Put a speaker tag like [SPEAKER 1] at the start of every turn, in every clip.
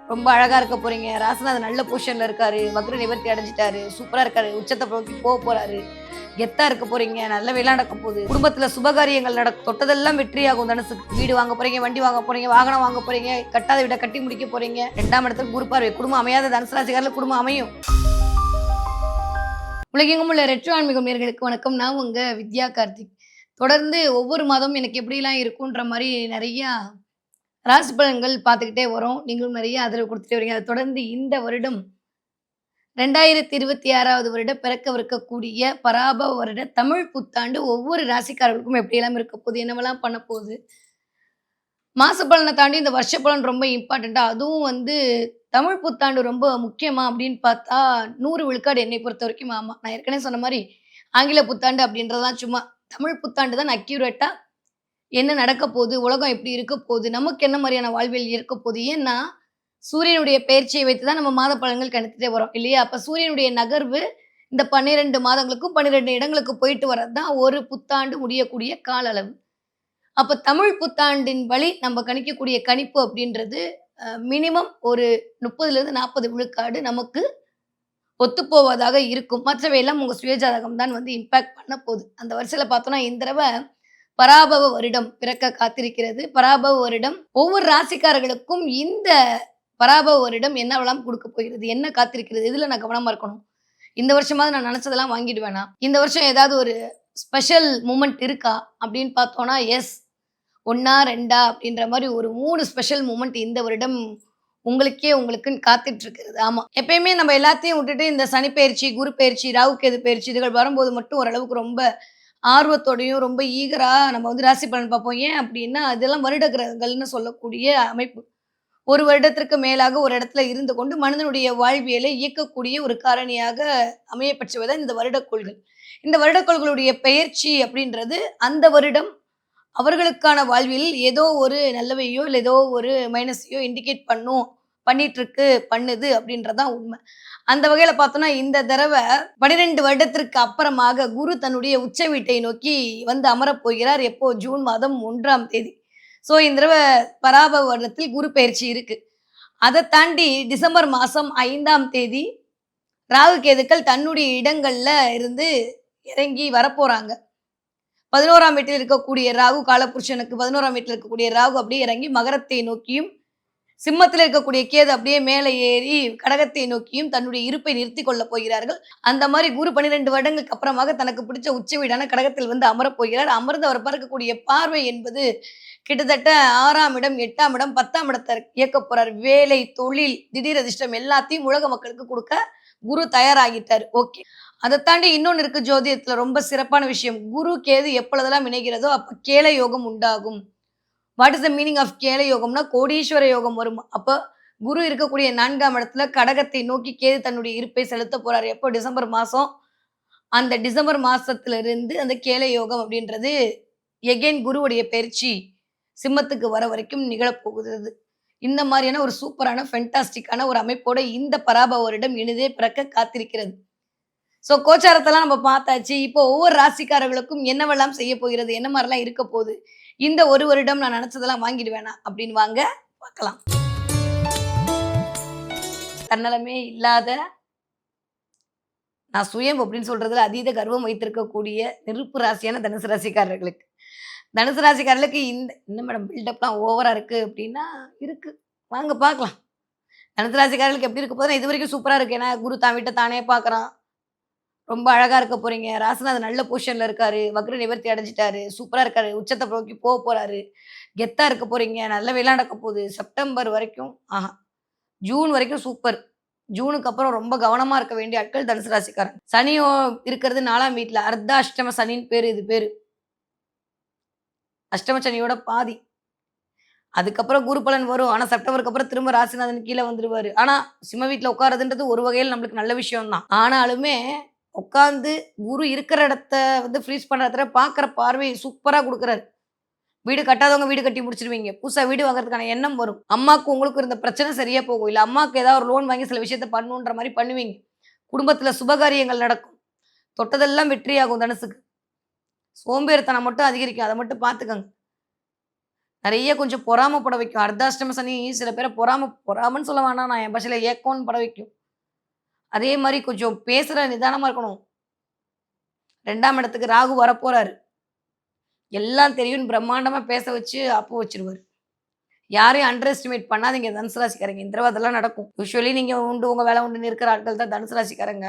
[SPEAKER 1] ரொம்ப அழகா இருக்க போறீங்க. ராசிநாதன் நல்ல பொசிஷன்ல இருக்காரு. வக்ர நிவர்த்தி அடைஞ்சிட்டாரு. சூப்பரா இருக்காரு. உச்சத்த நோக்கி போறாரு. கெத்தா இருக்க போறீங்க. நல்ல வேலை நடக்க போகுது. குடும்பத்துல சுபகாரியங்கள் நடக்கும். தொட்டதெல்லாம் வெற்றியாகும் தனுசுக்கு. வீடு வாங்க போறீங்க, வண்டி வாங்க போறீங்க, வாகனம் வாங்க போறீங்க, கட்டாத வீட கட்டி முடிக்க போறீங்க. 2ஆம் இடத்துக்கு குரு பார்வை. குடும்பம் அமையாத தனுசு ராசிக்காரர்களுக்கு குடும்பம் அமையும். உலகெங்கும் உள்ள ரெட்ரோ ஆன்மீகம் நேயர்களுக்கு வணக்கம். நான் உங்க வித்யா கார்த்திக். தொடர்ந்து ஒவ்வொரு மாதமும் எனக்கு எப்படிலாம் இருக்குன்ற மாரி நெறையா ராசி பலன்கள் பார்த்துக்கிட்டே வரோம். நீங்களும் நெறைய ஆதரவு குடுத்துட்டே வரீங்க. அத தொடர்ந்து இந்த வருடம் 2026வது வருடம் பிறக்கவிருக்கக்கூடிய பராபவ வருட தமிழ் புத்தாண்டு ஒவ்வொரு ராசிக்காரர்களுக்கும் எப்படியெல்லாம் இருக்க போகுது? என்னவெல்லாம் பண்ண போகுது? மாச பலன தாண்டி இந்த வருஷ பலன் ரொம்ப இம்பார்ட்டன்ட்டா, அதுவும் தமிழ் புத்தாண்டு ரொம்ப முக்கியமா அப்படின்னு பார்த்தா 100 விழுக்காடு என்னை பொறுத்தவரைக்கும் ஆமா. நான் ஏற்கனவே சொன்ன மாரி ஆங்கில புத்தாண்டு அப்படின்றதெல்லாம் சும்மா. தமிழ் புத்தாண்டு தான் அக்யூரேட்டா என்ன நடக்க போகுது? உலகம் எப்படி இருக்க போகுது? நமக்கு என்ன மாரியான வாழ்வியல் இருக்க போகுது? ஏன்னா, சூரியனுடைய பெயர்ச்சியை வைத்து தான் நம்ம மாத பலன்கள் கணித்துட்டே வரோம் இல்லையா? அப்ப சூரியனுடைய நகர்வு இந்த 12 மாதங்களுக்கும் 12 இடங்களுக்கு போயிட்டு வர்றது தான் ஒரு புத்தாண்டு முடியக்கூடிய கால அளவு. அப்ப தமிழ் புத்தாண்டின் வழி நம்ம கணிக்கக்கூடிய கணிப்பு அப்படின்றது மினிமம் ஒரு 30லிருந்து 40 விழுக்காடு நமக்கு ஒத்துப்போவதாக இருக்கும். மற்றவை எல்லாம் உங்க சுயஜாதகம் தான் இம்பாக்ட் பண்ண போகுது. அந்த வரிசையில பார்த்தோம்னா, இந்த தடவ பராபவ வருடம் பிறக்க காத்திருக்கிறது. பராபவ வருடம் ஒவ்வொரு ராசிக்காரர்களுக்கும் இந்த பராபவ வருடம் என்னவெல்லாம் குடுக்கப் போகிறது? என்ன காத்திருக்கிறது? எதுல நான் கவனமா இருக்கணும்? இந்த வருஷமாவது நான் நெனச்சதெல்லாம் வாங்கிடுவேனா? இந்த வருஷம் ஏதாவது ஒரு ஸ்பெஷல் மூமெண்ட் இருக்கா? அப்படின்னு பார்த்தோம்னா, எஸ். 1ஆ 2ஆ அப்படின்ற மாரி ஒரு 3 ஸ்பெஷல் மூமெண்ட் இந்த வருடம் உங்களுக்குன்னு காத்துட்டு இருக்கிறது. ஆமா. எப்பயுமே நம்ம எல்லாத்தையும் விட்டுட்டு இந்த சனி பெயர்ச்சி, குரு பெயர்ச்சி, ராகு கேது பெயர்ச்சி இதுகள் வரும்போது மட்டும் ஓரளவுக்கு ரொம்ப ஆர்வத்தோடையும், ரொம்ப ஈகரா நம்ம ராசி பலன் பார்ப்போம். ஏன் அப்டின்னா, அதெல்லாம் வருட கிரகங்கள்னு சொல்லக்கூடிய அமைப்பு. ஒரு வருடத்திற்கு மேலாக ஒரு இடத்துல இருந்து கொண்டு மனிதனுடைய வாழ்வியலை இயக்கக்கூடிய ஒரு காரணியாக அமையப்பெற்றவை தான் இந்த வருடக்கோள்கள். இந்த வருடக்கோள்களுடைய பெயர்ச்சி அப்படின்றது, அந்த வருடம் அவர்களுக்கான வாழ்வில் ஏதோ ஒரு நல்லவையோ, இல்ல ஏதோ ஒரு மைனஸையோ இண்டிகேட் பண்ணிட்டுருக்கு, பண்ணுது அப்படின்றது தான் உண்ம. அந்த வகையில பார்த்தோம்னா, இந்த தடவ 12 வருடத்திற்கு அப்புறமாக குரு தன்னுடைய உச்ச வீட்டை நோக்கி அமரப் போகிறார். எப்போ? ஜூன் மாதம் 1ஆம் தேதி. ஸோ இந்த தடவ பராபவ வருடத்தில் குரு பெயர்ச்சி இருக்கு. அத தாண்டி டிசம்பர் மாசம் 5ஆம் தேதி ராகு கேதுக்கள் தன்னுடைய இடங்கள்ல இருந்து இறங்கி வரப்போறாங்க. 11ஆம் வீட்டில் இருக்கக்கூடிய ராகு காலபுருஷனுக்கு 11ஆம் வீட்டில் இருக்கக்கூடிய ராகு அப்படியே இறங்கி மகரத்தை நோக்கியும், சிம்மத்தில் இருக்கக்கூடிய கேது அப்படியே மேலே ஏறி கடகத்தை நோக்கியும் தன்னுடைய இருப்பை நிறுத்திக் கொள்ளப் போகிறார்கள். அந்த மாரி குரு 12 வருடங்களுக்கு அப்புறமாக தனக்கு பிடிச்ச உச்ச வீடான கடகத்தில் அமரப் போகிறார். அமர்ந்து அவர் பார்க்கக்கூடிய பார்வை என்பது கிட்டத்தட்ட 6ஆம் இடம், 8ஆம் இடம், 10ஆம் இடத்தை இயக்கப் போறார். வேலை, தொழில், திடீர் அதிர்ஷ்டம் எல்லாத்தையும் உலக மக்களுக்கு குடுக்க குரு தயாராகிட்டார். ஓகே. அத தாண்டி இன்னொன்னு இருக்கு ஜோதிடத்துல ரொம்ப சிறப்பான விஷயம். குரு, கேது எப்பொழுதெல்லாம் இணைகிறதோ அப்ப கேள யோகம் உண்டாகும். What is the meaning of கேள யோகம்னா கோடீஸ்வர யோகம் வரும். அப்ப குரு இருக்கக்கூடிய 4ஆம் இடத்துல கடகத்தை நோக்கி கேது தன்னுடைய இருப்பை செலுத்தப் போறாரு. எப்போ? டிசம்பர் மாசம். அந்த டிசம்பர் மாசத்திலிருந்து அந்த கேள யோகம் அப்படின்றது எகைன் குருவுடைய பெயர்ச்சி சிம்மத்துக்கு வர வரைக்கும் நிகழப்போகிறது. இந்த மாரியான ஒரு சூப்பரான ஃபென்டாஸ்டிக்கான ஒரு அமைப்போட இந்த பராபவ வருடம் இனிதே பிறக்க காத்திருக்கிறது. ஸோ கோச்சாரத்தெல்லாம் நம்ம பார்த்தாச்சு. இப்போ ஒவ்வொரு ராசிக்காரர்களுக்கும் என்னவெல்லாம் செய்யப் போகிறது? என்ன மாரிலாம் இருக்க போது? இந்த ஒரு வருடம் நான் நெனச்சதெல்லாம் வாங்கிடுவேனா? அப்படின்னு வாங்க பார்க்கலாம். தன்னலமே இல்லாத நான் சுயம் அப்படின்னு சொல்றதுல அதீத கர்வம் வைத்திருக்கக்கூடிய நெருப்பு ராசியான தனுசு ராசிக்காரர்களுக்கு. தனுசு ராசிக்காரர்களுக்கு என்ன மேடம் பில்டப்லாம் ஓவரா இருக்கு அப்படின்னா, இருக்கு. வாங்க பார்க்கலாம். தனுசு ராசிக்காரர்களுக்கு எப்படி இருக்க போதுன்னா, இதுவரைக்கும் சூப்பரா இருக்கு. ஏன்னா குரு தான் வீட்ட தானே பார்க்குறான். ரொம்ப அழகா இருக்க போறீங்க. ராசிநாதன் நல்ல பொசிஷன்ல இருக்காரு. வக்ர நிவர்த்தி அடைஞ்சிட்டாரு. சூப்பரா இருக்காரு. உச்சத்த நோக்கி போறாரு. கெத்தா இருக்க போறீங்க. நல்ல வேலை நடக்க போகுது. செப்டம்பர் வரைக்கும் ஜூன் வரைக்கும் சூப்பர். ஜூனுக்கு அப்புறம் ரொம்ப கவனமா இருக்க வேண்டிய ஆட்கள் தனுசு ராசிக்காரங்க. சனியும் இருக்கிறது 4ஆம் வீட்ல. அர்த்த அஷ்டம சனின்னு பேரு இது பேரு. அஷ்டம சனியோட பாதி. அதுக்கப்புறம் குரு பலன் வரும். ஆனா செப்டம்பருக்கு அப்புறம் திரும்ப ராசிநாதன் கீழ வந்துருவாரு. ஆனா சிம்ம வீட்ல உட்கார்றதுன்றது ஒரு வகையில நம்மளுக்கு நல்ல விஷயம் தான். ஆனாலுமே உட்கார்ந்து குரு இருக்கிற இடத்த ஃப்ரீஸ் பண்ற இடத்துல பார்க்குற பார்வை சூப்பரா குடுக்குறாரு. வீடு கட்டாதவங்க வீடு கட்டி முடிச்சுருவீங்க. புதுசா வீடு வாங்குறதுக்கான எண்ணம் வரும். அம்மாக்கும் உங்களுக்கும் இருந்த பிரச்சனை சரியா போகும். இல்ல அம்மாக்கு ஏதாவது ஒரு லோன் வாங்கி சில விஷயத்த பண்ணணுன்ற மாரி பண்ணுவீங்க. குடும்பத்துல சுபகாரியங்கள் நடக்கும். தொட்டதெல்லாம் வெற்றியாகும் தனுசுக்கு. சோம்பேறித்தனம் மட்டும் அதிகரிக்கும். அத மட்டும் பார்த்துக்கங்க. நெறைய கொஞ்சம் பொறாமப்பட வைக்கும். அர்த்தாஷ்டம சனி சில பேர பொறாமன்னு சொல்ல வேணாம். நான் என் பாஷையில ஏக்கம்ன்னு பட வைக்கும். அதே மாரி கொஞ்சம் பேசுற நிதானமா இருக்கணும். 2ஆம் இடத்துக்கு ராகு வரப்போறாரு. எல்லாம் தெரியும்ன்னு பிரம்மாண்டமா பேச வச்சு ஆப்பு வச்சுருவாரு. யாரையும் அண்டர் எஸ்டிமேட் பண்ணாதீங்க தனுசு ராசிக்காரங்க. இந்த தடவ அதெல்லாம் நடக்கும். யூசுவலி நீங்க உண்டு உங்க வேலை உண்டுன்னு இருக்கிற ஆட்கள் தான் தனுசு ராசிக்காரங்க.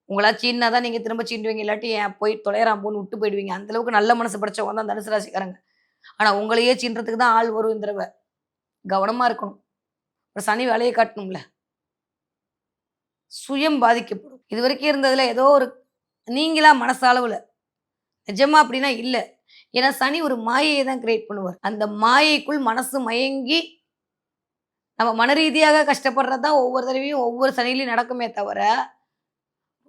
[SPEAKER 1] உங்களா சீண்டுனா தான் நீங்க திரும்ப சீண்டுவீங்க. இல்லாட்டி ஏன் போய் தொலையறான் போன்னு விட்டு போயிடுவீங்க. அந்த அளவுக்கு நல்ல மனசு படைச்சவங்க தான் தனுசு ராசிக்காரங்க. ஆனா உங்களையே சீண்டுறதுக்கு தான் ஆள் வரும் இந்த தடவ. கவனமா இருக்கணும். அப்புறம் சனி வேலைய காட்டணும்ல. சுயம் பாதிக்கப்படும். இதுவரைக்கும் இருந்ததுல ஏதோ ஒரு நீங்களா மனசளவுல. நிஜமா அப்படின்னா இல்ல. ஏன்னா சனி ஒரு மாயைய தான் கிரியேட் பண்ணுவார். அந்த மாயைக்குள் மனசு மயங்கி நம்ம மனரீதியாக கஷ்டப்படுறது தான் ஒவ்வொரு தடவையும் ஒவ்வொரு சனியிலயும் நடக்குமே தவிர,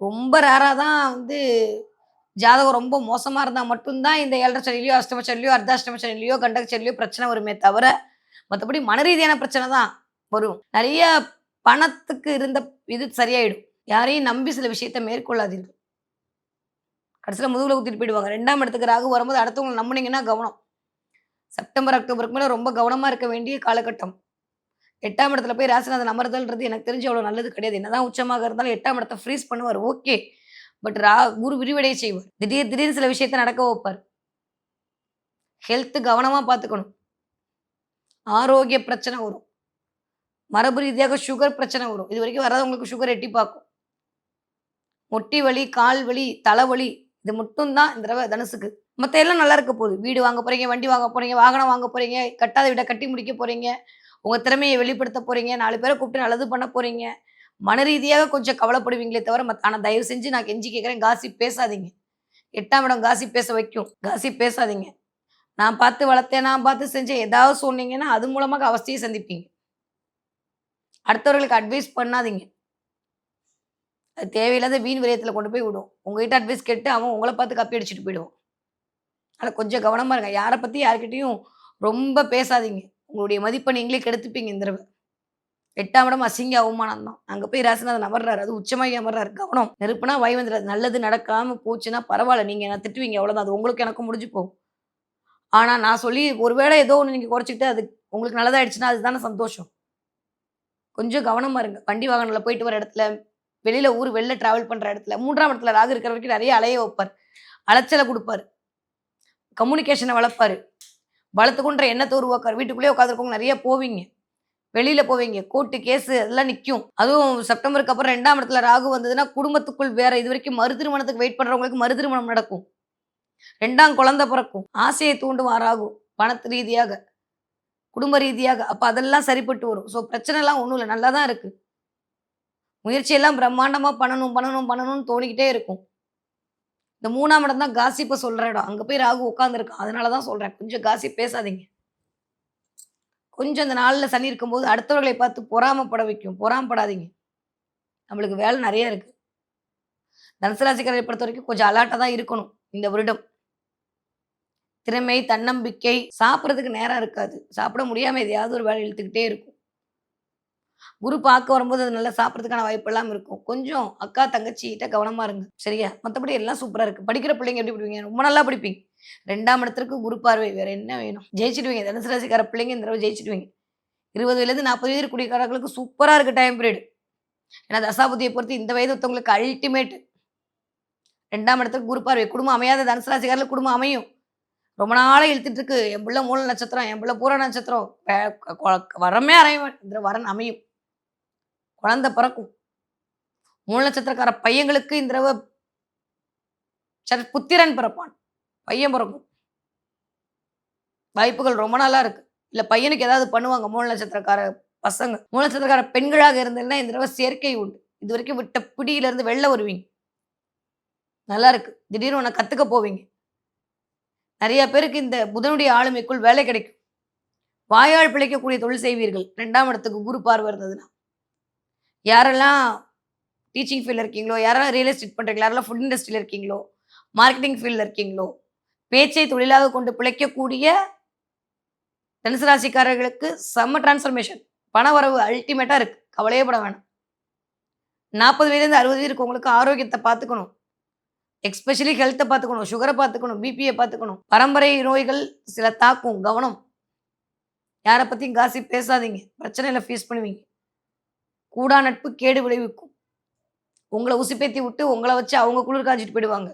[SPEAKER 1] ரொம்ப ரேரா தான் ஜாதகம் ரொம்ப மோசமா இருந்தா மட்டும் தான் இந்த 7 சனியிலயோ, அஷ்டம சனியிலயோ, அர்த்தாஷ்டம சனியிலயோ, கண்டக சனியிலயோ பிரச்சனை வருமே தவிர, மத்தபடி மனரீதியான பிரச்சனை தான் வரும். நெறைய பணத்துக்கு இருந்த இது சரியாயிடும். யாரையும் நம்பி சில விஷயத்த மேற்கொள்ளாதீர்கள். கடைசியில முதுகுல குத்திட்டு போயிடுவாங்க. 2ஆம் இடத்துக்கு ராகு வரும்போது அடுத்தவங்கள நம்புனீங்கன்னா கவனம். செப்டம்பர், அக்டோபருக்கு மேல ரொம்ப கவனமா இருக்க வேண்டிய காலகட்டம். 8ஆம் இடத்துல போய் ராசிநாதன் அமர்தல்ன்றது எனக்கு தெரிஞ்சு அவ்வளோ நல்லது கிடையாது. என்னதான் உச்சமாக இருந்தாலும் 8ஆம் இடத்த ஃப்ரீஸ் பண்ணுவார். ஓகே. பட் குரு விரிவடைய செய்வார். திடீர்னு சில விஷயத்த நடக்க வைப்பார். ஹெல்த் கவனமா பார்த்துக்கணும். ஆரோக்கிய பிரச்சனை வரும். மரபு ரீதியாக சுகர் பிரச்சனை வரும். இதுவரைக்கும் வராதவங்களுக்கு சுகர் எட்டிப்பாக்கும். முட்டி வலி, கால் வலி, தலைவலி இது மட்டும் தான் இந்த தடவ தனுசுக்கு. மத்த எல்லாம் நல்லா இருக்க போகுது. வீடு வாங்க போறீங்க, வண்டி வாங்க போறீங்க, வாகனம் வாங்க போறீங்க, கட்டாத வீட கட்டி முடிக்க போறீங்க. உங்க திறமைய வெளிப்படுத்த போறீங்க. 4 பேர கூப்பிட்டு நல்லது பண்ண போறீங்க. மனரீதியாக கொஞ்சம் கவலைப்படுவீங்களே தவிர, ஆனா தயவு செஞ்சு நான் கெஞ்சி கேட்கிறேன், காசிப் பேசாதீங்க. 8ஆம் இடம் காசிப் பேச வைக்கும். காசிப் பேசாதீங்க. நான் பார்த்து வளர்த்தேன், நான் பார்த்து செஞ்சேன். ஏதாவது சொன்னீங்கன்னா, அது மூலமாக அவஸ்தைய சந்திப்பீங்க. அடுத்தவர்களுக்கு அட்வைஸ் பண்ணாதீங்க. அது தேவையில்லாத வீண் விரயத்தில கொண்டு போய் விடும். உங்ககிட்ட அட்வைஸ் கேட்டு அவன் உங்கள பார்த்து காப்பி அடிச்சுட்டு போயிடுவான். அதனால கொஞ்சம் கவனமா இருங்க. யார பத்தி யார்கிட்டயும் ரொம்ப பேசாதீங்க. உங்களுடைய மதிப்ப நீங்களே கெடுத்துப்பீங்க இந்த தடவ. 8ஆம் இடம் அசிங்க அவமானம் தான். அங்க போய் ராசிநாதன் அமர்றாரு. அது உச்சமாகி அமர்றாரு. கவனம். நெருப்புனா வாய் வந்துராது. நல்லது நடக்காம போச்சுன்னா பரவால்ல. நீங்க என்ன திட்டுவீங்க அவ்வளோதான். அது உங்களுக்கும் எனக்கும் முடிஞ்சு போகும். ஆனா நான் சொல்லி ஒரு வேளை ஏதோ ஒண்ணு நீங்க குறைச்சுக்கிட்டு அது உங்களுக்கு நல்லதாயிடுச்சுன்னா அதுதானே சந்தோஷம். கொஞ்சம் கவனமா இருங்க. வண்டி வாகனத்துல போயிட்டு வர இடத்துல, வெளியில வெளில டிராவல் பண்ற இடத்துல, 3ஆம் இடத்துல ராகு இருக்கிற வரைக்கும் நெறைய அலைய வைப்பார். அலைச்சல குடுப்பாரு. கம்யூனிகேஷன வளர்ப்பாரு. வளர்த்துக்குன்ற எண்ணத்த உருவாக்குவாரு. வீட்டுக்குள்ளேயே உட்காந்துருக்கவங்க நெறைய போவீங்க. வெளியில போவீங்க. கோர்ட்டு, கேஸு அதெல்லாம் நிக்கும். அதுவும் செப்டம்பருக்கு அப்புறம் 2ஆம் இடத்துல ராகு வந்ததுன்னா, குடும்பத்துக்குள் வேற இதுவரைக்கும் மறுதிருமணத்துக்கு வெயிட் பண்றவங்களுக்கு மறுதிருமணம் நடக்கும். 2ஆம் குழந்தை பிறக்கும். ஆசைய தூண்டுவான் ராகு. பணத்து ரீதியாக, குடும்ப ரீதியாக. அப்ப அதெல்லாம் சரிப்பட்டு வரும். ஸோ பிரச்சனைலாம் ஒண்ணும் இல்ல. நல்லா தான் இருக்கு. முயற்சியெல்லாம் பிரம்மாண்டமா பண்ணணும்னு தோணிக்கிட்டே இருக்கும். இந்த 3ஆம் இடம் தான் காசிப்ப சொல்ற இடம். அங்க போய் ராகு உட்கார்ந்திருக்கான். அதனால தான் சொல்றேன். கொஞ்சம் காசிப் பேசாதீங்க. கொஞ்சம் இந்த நாள்ல சனி இருக்கும்போது அடுத்தவர்களை பார்த்து பொறாமப்பட வைக்கும். பொறாமப்படாதீங்க. நம்மளுக்கு வேலை நெறைய இருக்கு. தனுசு ராசிக்காரரை பொறுத்தவரைக்கும் கொஞ்சம் அலர்ட்டா தான் இருக்கணும் இந்த வருடம். திறமை, தன்னம்பிக்கை, சாப்பிடுறதுக்கு நேரம் இருக்காது. சாப்பிட முடியாம எதையாவது ஒரு வேலை இழுத்துக்கிட்டே இருக்கும். குரு பார்க்க வரும்போது அது நல்லா சாப்பிடுறதுக்கான வாய்ப்பெல்லாம் இருக்கும். கொஞ்சம் அக்கா, தங்கச்சிகிட்ட கவனமா இருங்க. சரியா? மத்தபடி எல்லாம் சூப்பரா இருக்கு. படிக்கிற பிள்ளைங்க எப்படி படிப்பீங்க? ரொம்ப நல்லா படிப்பீங்க. 2ஆம் இடத்திற்கு குரு பார்வை. வேற என்ன வேணும்? ஜெயிச்சுடுவீங்க. தனுசு ராசிக்கார பிள்ளைங்க இந்த தடவ ஜெயிச்சுடுவீங்க. 20 வயதிலேருந்து 40 வயது இருக்கக்கூடியக்காரர்களுக்கு சூப்பரா இருக்கு டைம் பீரியட். ஏன்னா தசாபுத்திய பொறுத்து இந்த வயது ஒருத்தவங்களுக்கு அல்டிமேட். 2ஆம் இடத்துக்கு குரு பார்வை. குடும்பம் அமையாத தனுசு ராசிக்காரர்களுக்கு குடும்பம் அமையும். ரொம்ப நாளா இழுத்துட்டு இருக்கு. என் புள்ள மூல நட்சத்திரம், என் புள்ள பூர நட்சத்திரம். வரமே அறையவன். இந்த வரன் அமையும். குழந்தை பிறக்கும். மூல நட்சத்திரக்கார பையங்களுக்கு இந்த தடவ புத்திரன் பிறப்பான். பையன் பிறக்கும். வாய்ப்புகள் ரொம்ப நாளா இருக்கு. இல்ல பையனுக்கு ஏதாவது பண்ணுவாங்க மூல நட்சத்திரக்கார பசங்க. மூல நட்சத்திரக்கார பெண்களாக இருந்தீங்கன்னா இந்த தடவ சேர்க்கை உண்டு. இதுவரைக்கும் விட்ட பிடியிலிருந்து வெளில வருவீங்க. நல்லா இருக்கு. திடீர்னு ஒண்ண கத்துக்க போவீங்க. நெறைய பேருக்கு இந்த புதனுடைய ஆளுமைக்குள் வேலை கிடைக்கும். வாயால் பிழைக்கக்கூடிய தொழில் செய்வீர்கள். 2ஆம் இடத்துக்கு குரு பார்வை இருந்ததுன்னா. யாரெல்லாம் டீச்சிங் ஃபீல்ட்ல இருக்கீங்களோ, யாரெல்லாம் ரியல் எஸ்டேட் பண்றீங்களோ, யாரெல்லாம் ஃபுட் இண்டஸ்ட்ரியில இருக்கீங்களோ, மார்க்கெட்டிங் ஃபீல்ட்ல இருக்கீங்களோ, பேச்சை தொழிலாக கொண்டு பிழைக்கக்கூடிய தனுசு ராசிக்காரர்களுக்கு செம்ம டிரான்ஸ்ஃபர்மேஷன். பணவரவு அல்டிமேட்டா இருக்கு. கவலையே பட வேணாம். 40 வயதிலிருந்து 60 வயது இருக்கவங்களுக்கு ஆரோக்கியத்த பார்த்துக்கணும். எஸ்பெஷலி ஹெல்த்த பார்த்துக்கணும். சுகர பார்த்துக்கணும். பிபிய பார்த்துக்கணும். பரம்பரை நோய்கள் சில தாக்கும். கவனம். யார பத்தியும் காசிப் பேசாதீங்க. பிரச்சனையில ஃபேஸ் பண்ணுவீங்க. கூடா நட்பு கேடு விளைவிக்கும். உங்கள உசுப்பேத்தி விட்டு, உங்கள வச்சு அவங்க குளிர் காய்ஞ்சிட்டு போயிடுவாங்க.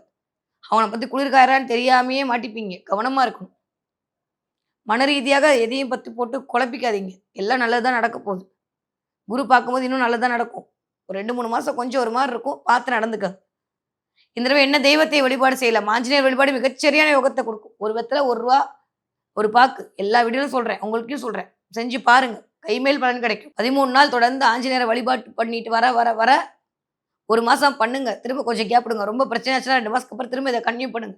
[SPEAKER 1] அவன பத்தி குளிர் காயறான்னு தெரியாமயே மாட்டிப்பீங்க. கவனமா இருக்கணும். மன ரீதியாக எதையும் பத்தி போட்டு குழப்பிக்காதீங்க. எல்லாம் நல்லது தான் நடக்க போகுது. குரு பார்க்கும்போது இன்னும் நல்லது தான் நடக்கும். ஒரு 2, 3 மாசம் கொஞ்சம் ஒரு மாரி இருக்கும். பார்த்து நடந்துக்கங்க. இந்த தடவ என்ன தெய்வத்தை வழிபாடு செய்யலாம்? ஆஞ்சநேயர் வழிபாடு மிகச்சரியான யோகத்த குடுக்கும். ஒரு வெத்தல ரூ. 1 ஒரு பாக்கு. எல்லா வீடியோலும் சொல்றேன். உங்களுக்கும் சொல்றேன். செஞ்சு பாருங்க. கைமேல் பலன் கிடைக்கும். 13 நாள் தொடர்ந்து ஆஞ்சநேயர வழிபாட்டு பண்ணிட்டு வர 1 மாசம் பண்ணுங்க. திரும்ப கொஞ்சம் கேப் விடுங்க. ரொம்ப பிரச்சனை ஆச்சுன்னா 2 மாசத்துக்கு அப்புறம் திரும்ப இத கன்டின்யூ பண்ணுங்க.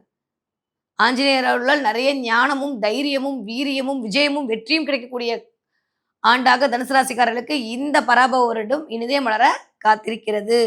[SPEAKER 1] ஆஞ்சநேயர் அருளால் நெறைய ஞானமும், தைரியமும், வீரியமும், விஜயமும், வெற்றியும் கிடைக்கக்கூடிய ஆண்டாக தனுசு ராசிக்காரர்களுக்கு இந்த பராபவ வருடம் இனிதே மலர காத்திருக்கிறது.